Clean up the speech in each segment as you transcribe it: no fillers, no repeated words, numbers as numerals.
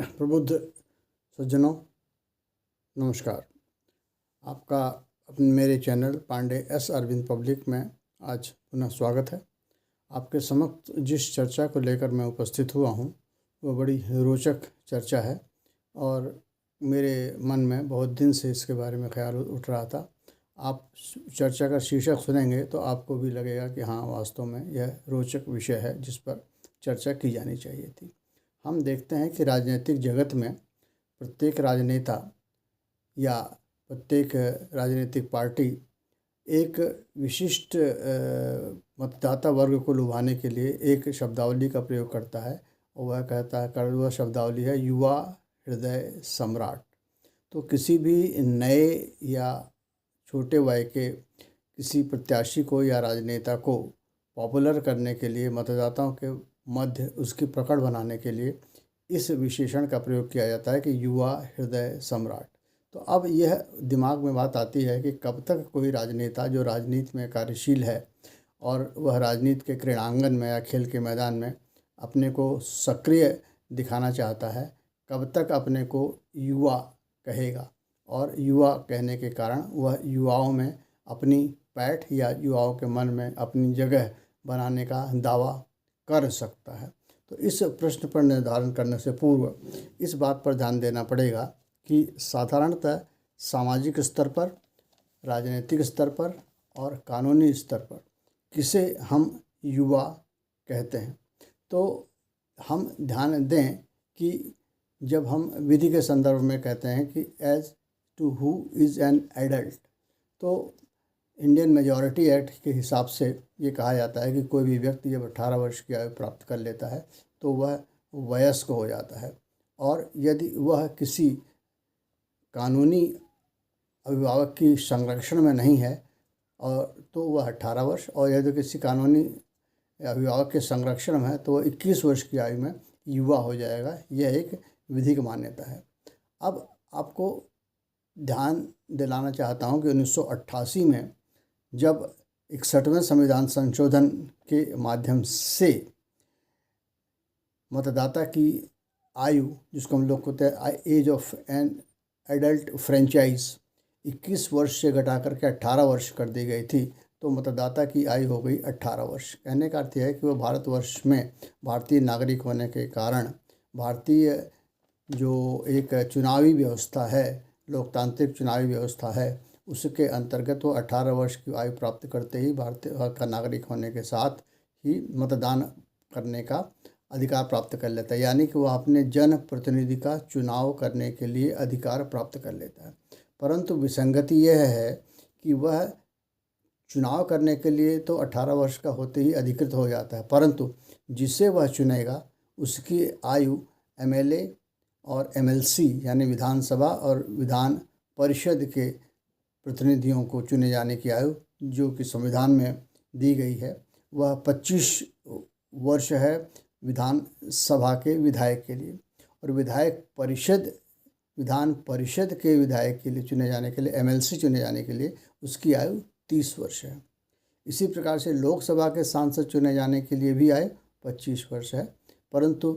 प्रबुद्ध सज्जनों, नमस्कार। आपका अपने मेरे channel Pandey S Arvind public में आज पुनः स्वागत है। आपके समक्ष जिस चर्चा को लेकर मैं उपस्थित हुआ हूँ वो बड़ी रोचक चर्चा है और मेरे मन में बहुत दिन से इसके बारे में ख्याल उठ रहा था। आप चर्चा का शीर्षक सुनेंगे तो आपको भी लगेगा कि हाँ, वास्तव में यह रोचक विषय है जिस पर चर्चा की जानी चाहिए थी। हम देखते हैं कि राजनीतिक जगत में प्रत्येक राजनेता या प्रत्येक राजनीतिक पार्टी एक विशिष्ट मतदाता वर्ग को लुभाने के लिए एक शब्दावली का प्रयोग करता है और वह कहता है वह शब्दावली है युवा हृदय सम्राट। तो किसी भी नए या छोटे वय के किसी प्रत्याशी को या राजनेता को पॉपुलर करने के लिए, मतदाताओं के मध्य उसकी पकड़ बनाने के लिए इस विशेषण का प्रयोग किया जाता है कि युवा हृदय सम्राट। तो अब यह दिमाग में बात आती है कि कब तक कोई राजनेता जो राजनीति में कार्यशील है और वह राजनीति के क्रीड़ांगन में या खेल के मैदान में अपने को सक्रिय दिखाना चाहता है, कब तक अपने को युवा कहेगा और युवा कहने के कारण वह युवाओं में अपनी पैठ या युवाओं के मन में अपनी जगह बनाने का दावा कर सकता है। तो इस प्रश्न पर निर्धारण करने से पूर्व इस बात पर ध्यान देना पड़ेगा कि साधारणतः सामाजिक स्तर पर, राजनीतिक स्तर पर और कानूनी स्तर पर किसे हम युवा कहते हैं। तो हम ध्यान दें कि जब हम विधि के संदर्भ में कहते हैं कि age to who is an adult, तो इंडियन मेजॉरिटी एक्ट के हिसाब से ये कहा जाता है कि कोई भी व्यक्ति जब 18 वर्ष की आयु प्राप्त कर लेता है तो वह वयस्क हो जाता है और यदि वह किसी कानूनी अभिभावक की संरक्षण में नहीं है और तो वह 18 वर्ष, और यदि किसी कानूनी अभिभावक के संरक्षण में है तो वह 21 वर्ष की आयु में युवा हो जाएगा। यह एक विधिक मान्यता है। अब आपको ध्यान दिलाना चाहता हूं कि 1988 में जब 61वें संविधान संशोधन के माध्यम से मतदाता की आयु, जिसको हम लोग कहते हैं age of an adult franchise, 21 वर्ष से घटा करके 18 वर्ष कर दी गई थी, तो मतदाता की आयु हो गई 18 वर्ष। कहने का अर्थ है कि वह भारतवर्ष में भारतीय नागरिक होने के कारण भारतीय जो एक चुनावी व्यवस्था है, लोकतांत्रिक चुनावी व्यवस्था है, उसके अंतर्गत वो 18 वर्ष की आयु प्राप्त करते ही भारतीय का नागरिक होने के साथ ही मतदान करने का अधिकार प्राप्त कर लेता है, यानी कि वह अपने जन प्रतिनिधि का चुनाव करने के लिए अधिकार प्राप्त कर लेता है। परंतु विसंगति यह है कि वह चुनाव करने के लिए तो 18 वर्ष का होते ही अधिकृत हो जाता है, परंतु जिसे वह चुनेगा उसकी आयु एमएलए और एमएलसी यानी विधानसभा और विधान परिषद के प्रतिनिधियों को चुने जाने की आयु जो कि संविधान में दी गई है वह 25 वर्ष है विधानसभा के विधायक के लिए, और विधान परिषद के विधायक के लिए चुने जाने के लिए, एमएलसी चुने जाने के लिए उसकी आयु 30 वर्ष है। इसी प्रकार से लोकसभा के सांसद चुने जाने के लिए भी आयु 25 वर्ष है, परंतु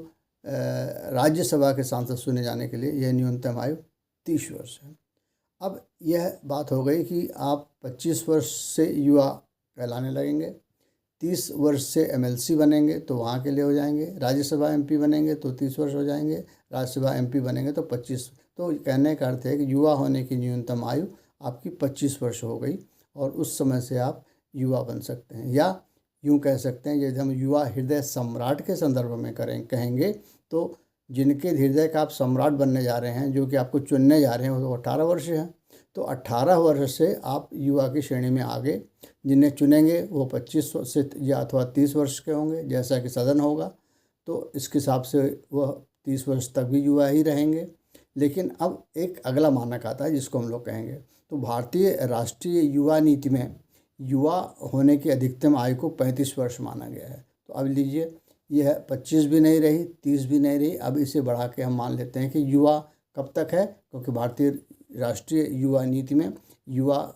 राज्यसभा के सांसद चुने जाने के लिए यह न्यूनतम आयु 30 वर्ष है। अब यह बात हो गई कि आप 25 वर्ष से युवा कहलाने लगेंगे, 30 वर्ष से एमएलसी बनेंगे तो वहाँ के लिए हो जाएंगे, राज्यसभा एमपी बनेंगे तो 30 वर्ष हो जाएंगे, राज्यसभा एमपी बनेंगे तो 25। तो कहने का अर्थ है कि युवा होने की न्यूनतम आयु आपकी 25 वर्ष हो गई और उस समय से आप युवा बन सकते हैं। या यूँ कह सकते हैं, यदि हम युवा हृदय सम्राट के संदर्भ में कहेंगे तो जिनके हृदय का आप सम्राट बनने जा रहे हैं, जो कि आपको चुनने जा रहे हैं, वो 18 वर्ष हैं। तो 18 वर्ष से आप युवा की श्रेणी में आगे, जिन्हें चुनेंगे वो 25 से या अथवा 30 वर्ष के होंगे, जैसा कि सदन होगा, तो इसके हिसाब से वह 30 वर्ष तक भी युवा ही रहेंगे। लेकिन अब एक अगला मानक आता है जिसको हम लोग कहेंगे, तो भारतीय राष्ट्रीय युवा नीति में युवा होने की अधिकतम आयु को 35 वर्ष माना गया है। तो अब लीजिए, यह 25 भी नहीं रही, 30 भी नहीं रही, अब इसे बढ़ा के हम मान लेते हैं कि युवा कब तक है, क्योंकि भारतीय राष्ट्रीय युवा नीति में युवा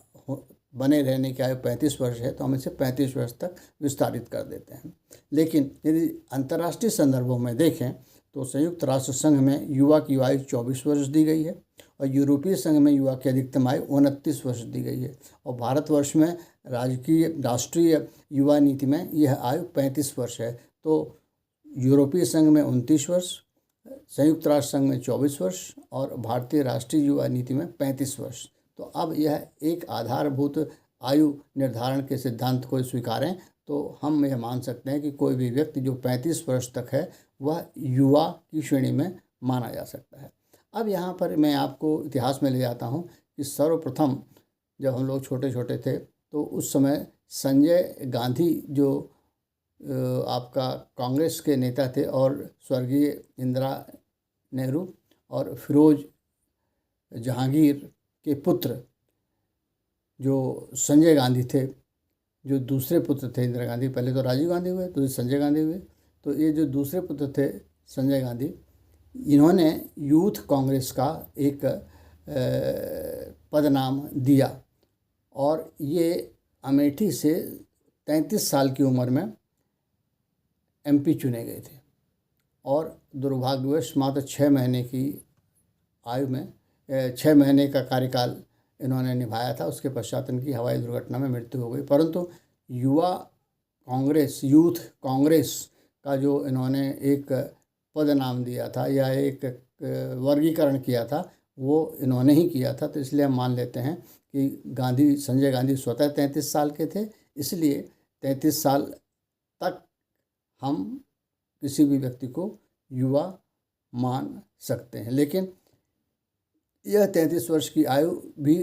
बने रहने की आयु 35 वर्ष है, तो हम इसे 35 वर्ष तक विस्तारित कर देते हैं। लेकिन यदि अंतर्राष्ट्रीय संदर्भों में देखें तो संयुक्त राष्ट्र संघ में युवा की आयु 24 वर्ष दी गई है और यूरोपीय संघ में युवा की अधिकतम आयु 29 वर्ष दी गई है और भारतवर्ष में राष्ट्रीय युवा नीति में यह आयु 35 वर्ष है। तो यूरोपीय संघ में 29 वर्ष, संयुक्त राष्ट्र संघ में 24 वर्ष और भारतीय राष्ट्रीय युवा नीति में 35 वर्ष। तो अब यह एक आधारभूत आयु निर्धारण के सिद्धांत को स्वीकारें तो हम यह मान सकते हैं कि कोई भी व्यक्ति जो 35 वर्ष तक है वह युवा की श्रेणी में माना जा सकता है। अब यहाँ पर मैं आपको इतिहास में ले जाता हूँ कि सर्वप्रथम जब हम लोग छोटे छोटे थे तो उस समय संजय गांधी जो आपका कांग्रेस के नेता थे और स्वर्गीय इंदिरा नेहरू और फिरोज जहांगीर के पुत्र जो संजय गांधी थे, जो दूसरे पुत्र थे इंदिरा गांधी, पहले तो राजीव गांधी हुए तो संजय गांधी हुए, तो ये जो दूसरे पुत्र थे संजय गांधी, इन्होंने यूथ कांग्रेस का एक पदनाम दिया और ये अमेठी से 33 साल की उम्र में एमपी चुने गए थे और दुर्भाग्यवश मात्र 6 महीने की आयु में 6 महीने का कार्यकाल इन्होंने निभाया था। उसके पश्चात इनकी हवाई दुर्घटना में मृत्यु हो गई। परंतु युवा कांग्रेस, यूथ कांग्रेस का जो इन्होंने एक पद नाम दिया था या एक वर्गीकरण किया था वो इन्होंने ही किया था। तो इसलिए हम मान लेते हैं कि संजय गांधी स्वतः 33 साल के थे, इसलिए 33 साल तक हम किसी भी व्यक्ति को युवा मान सकते हैं। लेकिन यह 33 वर्ष की आयु भी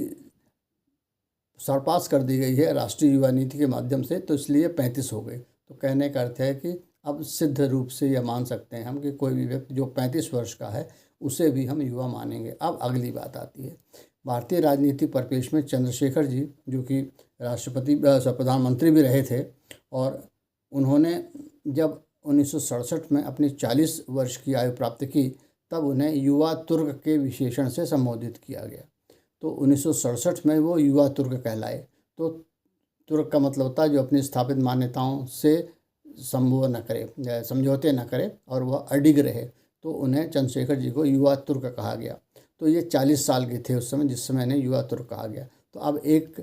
सरपास कर दी गई है राष्ट्रीय युवा नीति के माध्यम से, तो इसलिए 35 हो गई। तो कहने का अर्थ है कि अब सिद्ध रूप से यह मान सकते हैं हम कि कोई भी व्यक्ति जो 35 वर्ष का है उसे भी हम युवा मानेंगे। अब अगली बात आती है भारतीय राजनीति परिपेक्ष में चंद्रशेखर जी, जो कि प्रधानमंत्री भी रहे थे और उन्होंने जब 1967 में अपनी 40 वर्ष की आयु प्राप्त की तब उन्हें युवा तुर्क के विशेषण से संबोधित किया गया। तो 1967 में वो युवा तुर्क कहलाए। तो तुर्क का मतलब होता है जो अपनी स्थापित मान्यताओं से समझौते न करे और वह अडिग रहे, तो उन्हें चंद्रशेखर जी को युवा तुर्क कहा गया। तो ये 40 साल के थे उस समय जिस समय इन्हें युवा तुर्क कहा गया। तो अब एक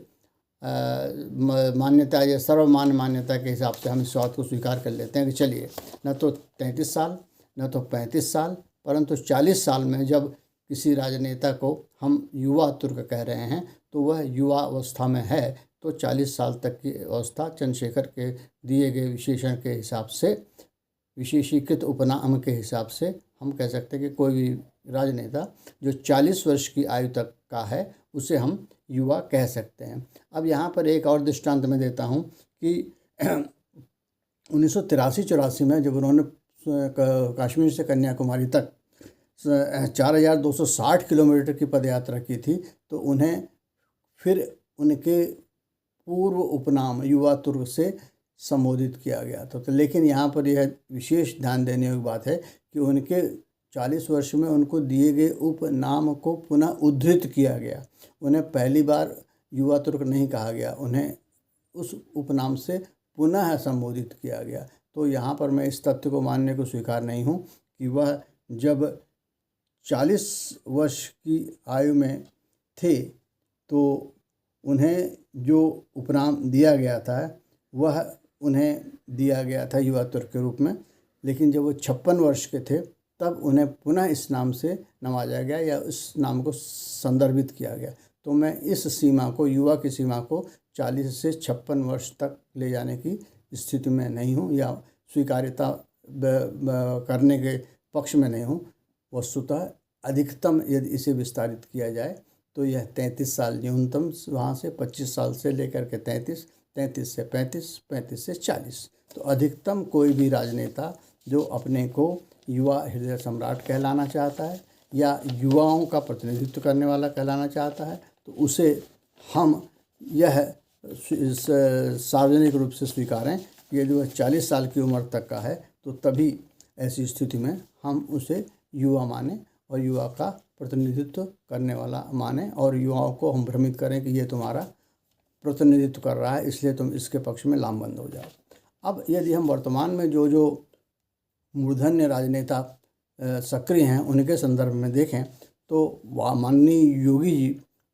मान्यता या सर्वमान्य मान्यता के हिसाब से हम इस बात को स्वीकार कर लेते हैं कि चलिए न तो 33 साल न तो 35 साल, परंतु 40 साल में जब किसी राजनेता को हम युवा तुर्क कह रहे हैं तो वह युवा अवस्था में है। तो 40 साल तक की अवस्था चंद्रशेखर के दिए गए विशेषण के हिसाब से, विशेषीकृत उपनाम के हिसाब से हम कह सकते हैं कि कोई भी राजनेता जो 40 वर्ष की आयु तक का है उसे हम युवा कह सकते हैं। अब यहाँ पर एक और दृष्टांत मैं देता हूँ कि 1983-84 में जब उन्होंने कश्मीर से कन्याकुमारी तक 4260 किलोमीटर की पदयात्रा की थी, तो उन्हें फिर उनके पूर्व उपनाम युवा तुर्क से संबोधित किया गया था। तो लेकिन यहाँ पर यह विशेष ध्यान देने की बात है कि उनके 40 वर्ष में उनको दिए गए उपनाम को पुनः उद्धृत किया गया। उन्हें पहली बार युवा तुर्क नहीं कहा गया, उन्हें उस उपनाम से पुनः संबोधित किया गया। तो यहाँ पर मैं इस तथ्य को मानने को स्वीकार नहीं हूँ कि वह जब 40 वर्ष की आयु में थे तो उन्हें जो उपनाम दिया गया था वह उन्हें दिया गया था युवा तुर्क के रूप में, लेकिन जब वो 56 वर्ष के थे तब उन्हें पुनः इस नाम से नवाजा गया या इस नाम को संदर्भित किया गया। तो मैं इस सीमा को, युवा की सीमा को 40 से 56 वर्ष तक ले जाने की स्थिति में नहीं हूँ या स्वीकार्यता करने के पक्ष में नहीं हूँ। वस्तुतः अधिकतम यदि इसे विस्तारित किया जाए तो यह 33 साल न्यूनतम, वहाँ से 25 साल से लेकर के 33, 33 से 35, 35 से 40। तो अधिकतम कोई भी राजनेता जो अपने को युवा हृदय सम्राट कहलाना चाहता है या युवाओं का प्रतिनिधित्व करने वाला कहलाना चाहता है तो उसे हम यह सार्वजनिक रूप से स्वीकारें कि यदि वह 40 साल की उम्र तक का है तो तभी ऐसी स्थिति में हम उसे युवा माने और युवा का प्रतिनिधित्व करने वाला माने और युवाओं को हम भ्रमित करें कि ये तुम्हारा प्रतिनिधित्व कर रहा है इसलिए तुम इसके पक्ष में लामबंद हो जाओ। अब यदि हम वर्तमान में जो मूर्धन्य राजनेता सक्रिय हैं उनके संदर्भ में देखें तो माननीय योगी जी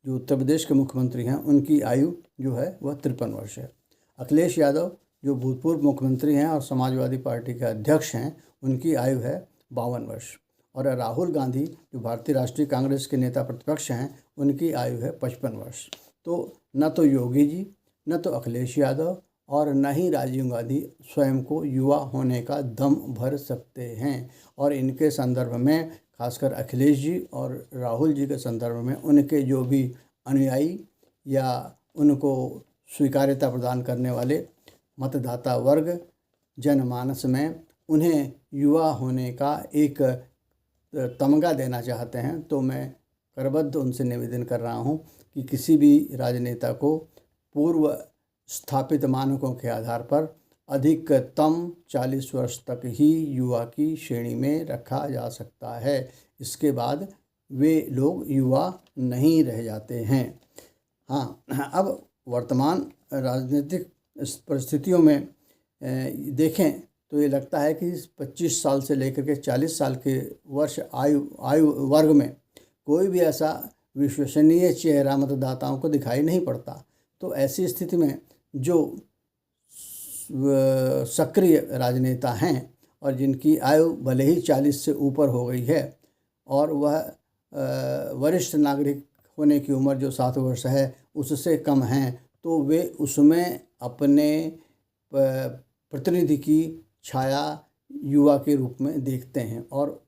जो उत्तर प्रदेश के मुख्यमंत्री हैं उनकी आयु जो है वह 53 वर्ष है। अखिलेश यादव जो भूतपूर्व मुख्यमंत्री हैं और समाजवादी पार्टी के अध्यक्ष हैं उनकी आयु है 52 वर्ष। और राहुल गांधी जो भारतीय राष्ट्रीय कांग्रेस के नेता प्रतिपक्ष हैं उनकी आयु है 55 वर्ष। तो न तो योगी जी, न तो अखिलेश यादव और न ही राजीव गांधी स्वयं को युवा होने का दम भर सकते हैं। और इनके संदर्भ में खासकर अखिलेश जी और राहुल जी के संदर्भ में उनके जो भी अनुयायी या उनको स्वीकार्यता प्रदान करने वाले मतदाता वर्ग जनमानस में उन्हें युवा होने का एक तमगा देना चाहते हैं। तो मैं करबद्ध उनसे निवेदन कर रहा हूं कि किसी भी राजनेता को पूर्व स्थापित मानकों के आधार पर अधिकतम 40 वर्ष तक ही युवा की श्रेणी में रखा जा सकता है। इसके बाद वे लोग युवा नहीं रह जाते हैं। हाँ, अब वर्तमान राजनीतिक परिस्थितियों में देखें तो ये लगता है कि 25 साल से लेकर के 40 साल के वर्ष आयु वर्ग में कोई भी ऐसा विश्वसनीय चेहरा मतदाताओं को दिखाई नहीं पड़ता। तो ऐसी स्थिति में जो सक्रिय राजनेता हैं और जिनकी आयु भले ही 40 से ऊपर हो गई है और वह वरिष्ठ नागरिक होने की उम्र जो 7 वर्ष है उससे कम हैं, तो वे उसमें अपने प्रतिनिधि की छाया युवा के रूप में देखते हैं। और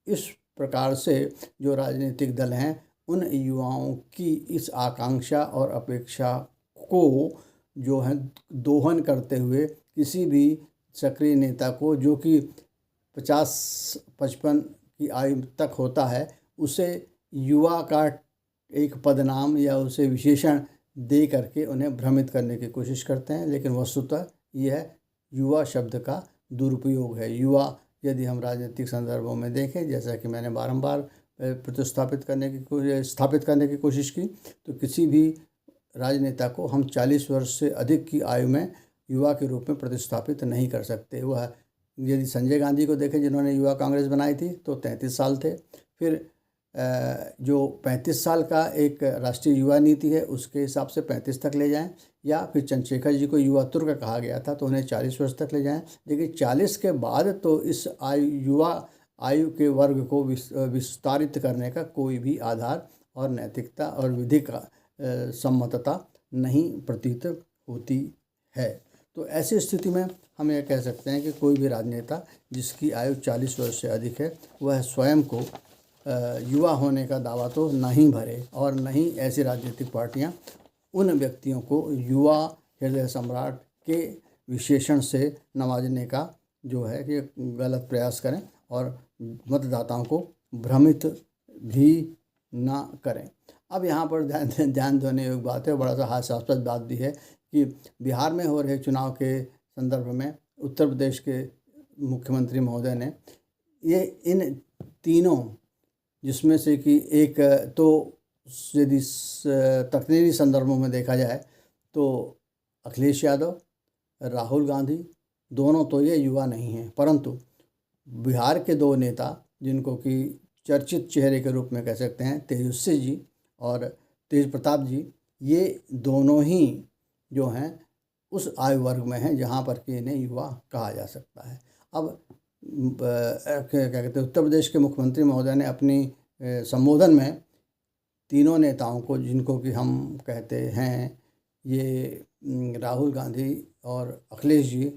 इस प्रकार से जो राजनीतिक दल हैं उन युवाओं की इस आकांक्षा और अपेक्षा को जो है दोहन करते हुए किसी भी सक्रिय नेता को जो कि 50-55 की आयु तक होता है उसे युवा का एक पदनाम या उसे विशेषण दे करके उन्हें भ्रमित करने की कोशिश करते हैं। लेकिन वस्तुतः यह युवा शब्द का दुरुपयोग है। युवा यदि हम राजनीतिक संदर्भों में देखें, जैसा कि मैंने बारंबार स्थापित करने की कोशिश की, तो किसी भी राजनेता को हम 40 वर्ष से अधिक की आयु में युवा के रूप में प्रतिस्थापित नहीं कर सकते। वह यदि संजय गांधी को देखें जिन्होंने युवा कांग्रेस बनाई थी तो 33 साल थे। फिर जो 35 साल का एक राष्ट्रीय युवा नीति है उसके हिसाब से 35 तक ले जाएं, या फिर चंद्रशेखर जी को युवा तुर्क कहा गया था तो उन्हें 40 वर्ष तक ले जाएं। लेकिन 40 के बाद तो इस युवा आयु के वर्ग को विस्तारित करने का कोई भी आधार और नैतिकता और विधिक सम्मतता नहीं प्रतीत होती है। तो ऐसी स्थिति में हम यह कह सकते हैं कि कोई भी राजनेता जिसकी आयु 40 वर्ष से अधिक है वह स्वयं को युवा होने का दावा तो नहीं भरे, और नहीं ऐसी राजनीतिक पार्टियां उन व्यक्तियों को युवा हृदय सम्राट के विशेषण से नवाजने का जो है कि गलत प्रयास करें और मतदाताओं को भ्रमित भी ना करें। अब यहाँ पर ध्यान देने योग्य बात है, बड़ा सा हास्यास्पद बात भी है कि बिहार में हो रहे चुनाव के संदर्भ में उत्तर प्रदेश के मुख्यमंत्री महोदय ने ये इन तीनों, जिसमें से कि एक तो यदि तकनीकी संदर्भों में देखा जाए तो अखिलेश यादव, राहुल गांधी दोनों तो ये युवा नहीं हैं, परंतु बिहार के दो नेता जिनको कि चर्चित चेहरे के रूप में कह सकते हैं, तेजस्वी जी और तेज प्रताप जी, ये दोनों ही जो हैं उस आयु वर्ग में हैं जहाँ पर कि इन्हें युवा कहा जा सकता है। अब क्या कहते हैं, उत्तर प्रदेश के मुख्यमंत्री महोदय ने अपनी संबोधन में तीनों नेताओं को, जिनको कि हम कहते हैं ये राहुल गांधी और अखिलेश जी,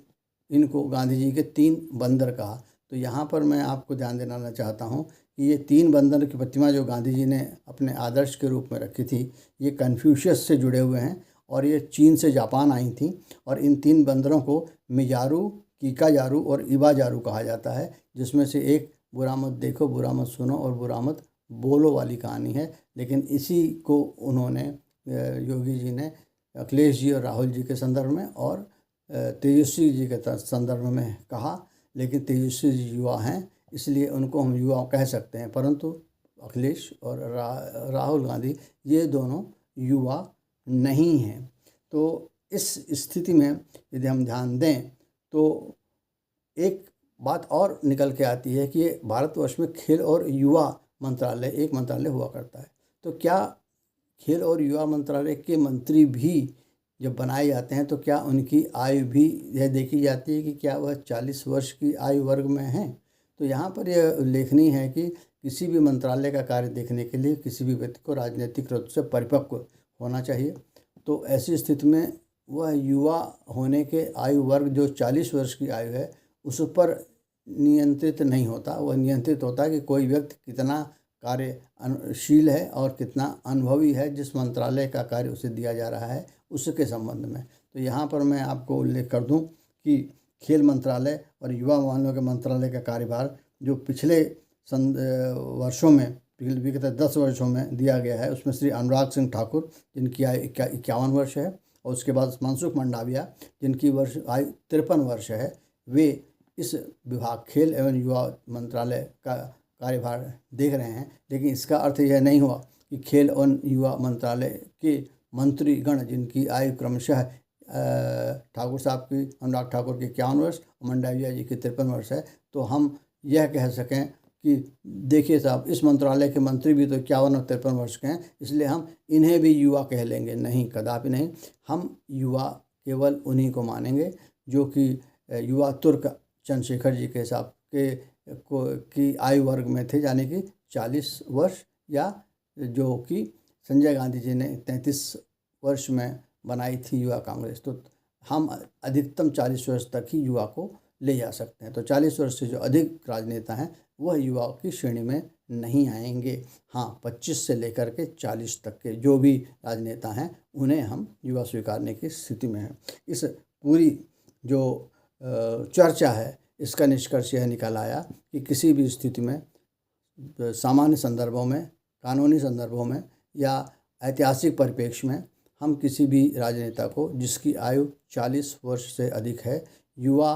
इनको गांधी जी के 3 बंदर कहा। तो यहाँ पर मैं आपको ध्यान दिलाना चाहता हूँ कि ये 3 बंदर की प्रतिमा जो गांधी जी ने अपने आदर्श के रूप में रखी थी, ये कन्फ्यूशियस से जुड़े हुए हैं और ये चीन से जापान आई थी। और इन 3 बंदरों को मिजारू, कीकाजारू और इबाजारू कहा जाता है, जिसमें से एक बुरा मत देखो, बुरा मत सुनो और बुरा मत बोलो वाली कहानी है। लेकिन इसी को उन्होंने योगी जी ने अखिलेश जी और राहुल जी के संदर्भ में और तेजस्वी जी के संदर्भ में कहा। लेकिन तेजस्वी जी युवा हैं इसलिए उनको हम युवा कह सकते हैं, परंतु अखिलेश और राहुल गांधी ये दोनों युवा नहीं हैं। तो इस स्थिति में यदि हम ध्यान दें तो एक बात और निकल के आती है कि ये भारतवर्ष में खेल और युवा मंत्रालय एक मंत्रालय हुआ करता है। तो क्या खेल और युवा मंत्रालय के मंत्री भी जब बनाए जाते हैं तो क्या उनकी आयु भी यह देखी जाती है कि क्या वह 40 वर्ष की आयु वर्ग में हैं? तो यहाँ पर यह उल्लेखनीय है कि किसी भी मंत्रालय का कार्य देखने के लिए किसी भी व्यक्ति को राजनीतिक रूप से परिपक्व होना चाहिए। तो ऐसी स्थिति में वह युवा होने के आयु वर्ग जो 40 वर्ष की आयु है उस पर नियंत्रित नहीं होता। वह नियंत्रित होता है कि कोई व्यक्ति कितना कार्यशील है और कितना अनुभवी है जिस मंत्रालय का कार्य उसे दिया जा रहा है उसके संबंध में। तो यहाँ पर मैं आपको उल्लेख कर दूं कि खेल मंत्रालय और युवा मामलों के मंत्रालय का कार्यभार जो पिछले वर्षों में विगत 10 वर्षों में दिया गया है उसमें श्री अनुराग सिंह ठाकुर जिनकी आयु 51 वर्ष है और उसके बाद मनसुख मंडाविया जिनकी आयु 53 वर्ष है, वे इस विभाग खेल एवं युवा मंत्रालय का कार्यभार देख रहे हैं। लेकिन इसका अर्थ यह नहीं हुआ कि खेल और युवा मंत्रालय के मंत्रीगण जिनकी आयु क्रमशः ठाकुर साहब की अनुराग ठाकुर की 51 वर्ष और मंडाविया जी की 53 वर्ष है, तो हम यह कह सकें कि देखिए साहब इस मंत्रालय के मंत्री भी तो 51 और 53 वर्ष के हैं इसलिए हम इन्हें भी युवा कह लेंगे। नहीं, कदापि नहीं। हम युवा केवल उन्हीं को मानेंगे जो कि युवा तुर्क चंद्रशेखर जी के हिसाब की आयु वर्ग में थे, यानी कि 40 वर्ष, या जो कि संजय गांधी जी ने 33 वर्ष में बनाई थी युवा कांग्रेस। तो हम अधिकतम 40 वर्ष तक ही युवा को ले जा सकते हैं। तो 40 वर्ष से जो अधिक राजनेता हैं वह युवाओं की श्रेणी में नहीं आएंगे। हाँ, 25 से लेकर के 40 तक के जो भी राजनेता हैं उन्हें हम युवा स्वीकारने की स्थिति में हैं। इस पूरी जो चर्चा है इसका निष्कर्ष यह निकल आया कि किसी भी स्थिति में सामान्य संदर्भों में, कानूनी संदर्भों में या ऐतिहासिक परिप्रेक्ष्य में हम किसी भी राजनेता को जिसकी आयु 40 वर्ष से अधिक है युवा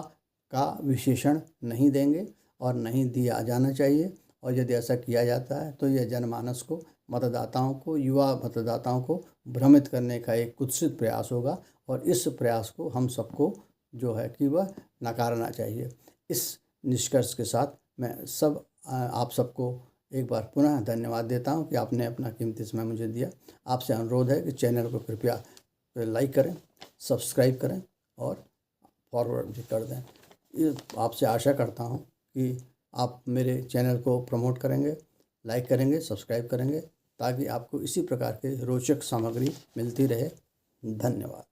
का विशेषण नहीं देंगे और नहीं दिया जाना चाहिए। और यदि ऐसा किया जाता है तो यह जनमानस को, मतदाताओं को, युवा मतदाताओं को भ्रमित करने का एक कुत्सित प्रयास होगा और इस प्रयास को हम सबको जो है कि वह नकारना चाहिए। इस निष्कर्ष के साथ मैं आप सबको एक बार पुनः धन्यवाद देता हूं कि आपने अपना कीमती समय मुझे दिया। आपसे अनुरोध है कि चैनल को कृपया लाइक करें, सब्सक्राइब करें और फॉरवर्ड भी कर दें। आपसे आशा करता हूं कि आप मेरे चैनल को प्रमोट करेंगे, लाइक करेंगे, सब्सक्राइब करेंगे ताकि आपको इसी प्रकार के रोचक सामग्री मिलती रहे। धन्यवाद।